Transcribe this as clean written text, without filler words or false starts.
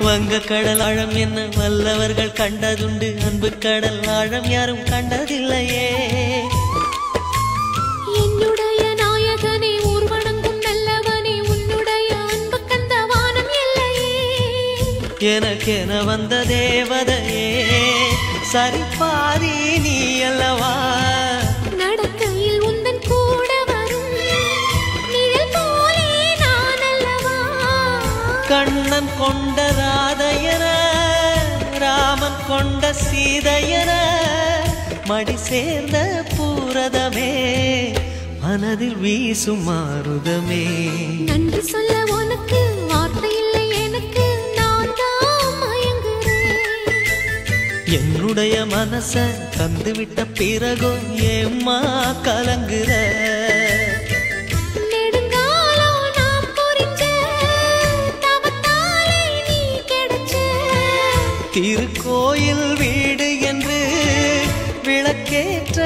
வங்க கடல் ஆழம் என்ன வல்லவர்கள் கண்டதுண்டு, அன்பு கடல் ஆழம் யாரும் கண்டதில்லையே. என்னுடைய நாயகனே ஊர்வணங்கும் நல்லவனே, உன்னுடைய அன்பு கந்த வானம் எல்லையே. எனக்கென வந்த தேவதையே சரிபாதி நீ அல்லவா. நடக்கையில் உந்தன் கூட வரும் நிழல் போலே நான் அல்லவா. கண்ணன் கொண்ட ராதையர ராமன் கொண்ட சீதையர மடி சேர்ந்த பூரதமே மனதில் வீசும் மாருதமே. நன்றி சொல்ல உனக்கு வார்த்தை இல்லை எனக்கு, நான் தான் மயங்குறேன். என்னுடைய மனச தந்துவிட்ட பிறகோ ஏம்மா கலங்குற. நெடுங்காலம் நாம் புரிஞ்ச தவத்தாலே நீ கிடைச்ச. திருக்கோயில் வீடு என்று விளக்கேற்ற